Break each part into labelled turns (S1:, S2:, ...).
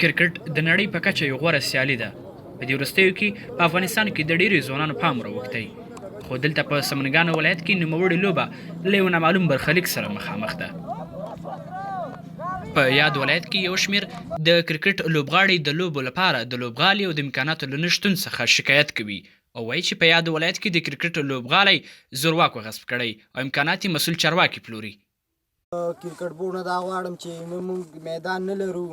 S1: کرکټ د نړۍ په کچه یو غوره سیالي ده. په دې وروستیو کې په افغانستان کې د ډېرو ځوانانو پام راوښتی، خو دلته په سمنګان ولایت کې نوموړې لوبه له یو نامعلوم برخلیک سره مخامخ ده. په یاد ولایت کې یو شمېر د کرکټ لوبغاړي د لوبو لپاره د لوبغالي او د امکاناتو له نشتون څخه شکایت کوي او وایي چې په یاد ولایت کې د کرکټ لوبغالی زورواکو غصب کړی او امکانات یې مسوول چاواکي پلوري.
S2: کرکټ بورډ نه دا غواړم چې موږ میدان نه لرو،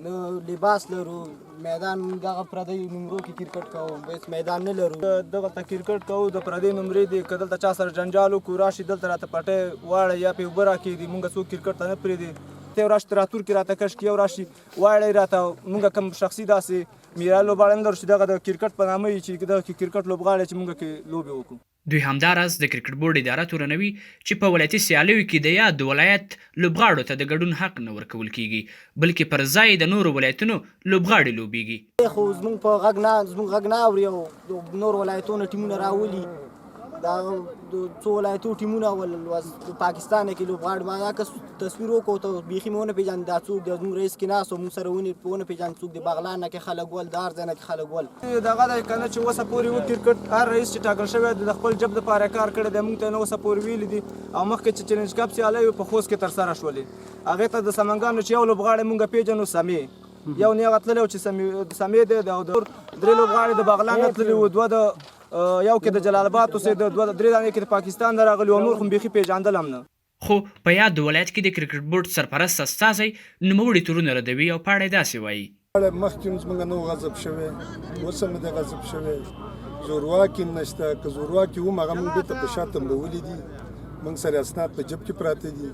S2: نه لباس لرو، میدان دغه پردی نمرو کې کرکټ کوو، بس میدان نه لرو.
S3: دغلته کرکټ کوو د پردی نمرې دي، که دلته چا سره جنجال وکړو راشي دلته راته پټۍ واړی یا پې اوبه راکېږدي، مونږ څوک کرکټ ته نه پرېږدي. ته یو راشي تراتور کې راته کش کړي، یو راشي واړی راته. مونږ کوم شخصي داسې میرا لوبغاړی نه لرو چې دغه د کرکټ په نامه وي چې دغه کرکټ لوبغاړی چې مونږ کې لوبې وکړو.
S1: دوی همداراز د کرکټ بورډ اداره تورنوي چې په ولایتي سیالیو کې د یاد ولایت لوبغاړو ته د ګډون حق نه ورکول کیږي، بلکې پر ځای د نورو ولایتونو لوبغاړي لوبیږي.
S2: خو زموږ په غږ نه اوري او نور ولایتونو ټیمونه راولي. دا څو ولایتو ټیمونه په پاکستان کې لوبغاړي ما دا تصویر وکړو ته بیخي مې ونه پېژاند دا څوک دی. زموږ رئیس کې ناست و مونږ سره ونه پېژاند څوک دی. بغلان نه کې خلک ول، د هر ځای نه کې خلک ول.
S3: دغه دی که نه چې اوسه پورې و کرکټ هر رئیس چې ټاکل شوی دی د خپل جب دپاره کار کړی دی، مونږ ته نه اوسه پورې ویلي دي. او مخکې چې چلنج کپ سیالۍ وې په خوست کې ترسره شولې، هغې ته د سمنګانو چې یو لوبغاړی مونږ پېژنو سمې، یو نیغه تللی و چې سمې دی او درې لوبغاړي د بغلان نه تللي وو، دوه د یو کې د جلال آباد اوسېده، درې دانې کې د پاکستان نه راغلي او نور خو بیخي پېژندل هم نه.
S1: خو په یاد ولایت کې د کرکټ بورډ سرپرست استازی نوموړي تورونه ردوي او په اړه یې داسې وایي.
S4: مخکې زموږ نه و غصب شوی، اوس هم نه دی غصب شوی. زورواکي هم نشته، که زورواکي هم هغه موږ بېرته په شا تمبولي دي. موږ سره اسناد په جب کې پراته دي.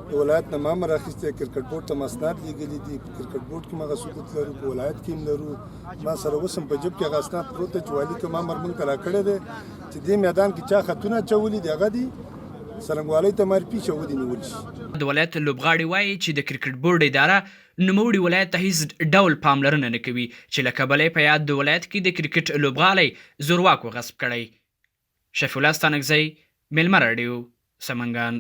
S4: د ولایت نه ما هم راخیستی، کرکټ بورډ ته م اسناد لیږلي دي. په کرکټ بورډ کې م هغه ثبوت لرو، په ولایت کې هم لرو. ما سره اوس هم په جب کې هغه اسناد پروت دی چې والي کوم امر موږ ته راکړی دی چې دې میدان کې چا خطونه اچولي دي، هغه دي څرنګوالۍ ته معرفي شي ودې نیول شي.
S1: د ولایت لوبغاړي وایي چې د کرکټ بورډ اداره نوموړي ولایت ته هیڅ ډول پاملرنه نه کوي چې له کبله یې په یاد د ولایت کې د کرکټ لوبغالی زورواکو غصب کړی. شفیع الله ستانکزی، میلمه راډیو، سمنګان.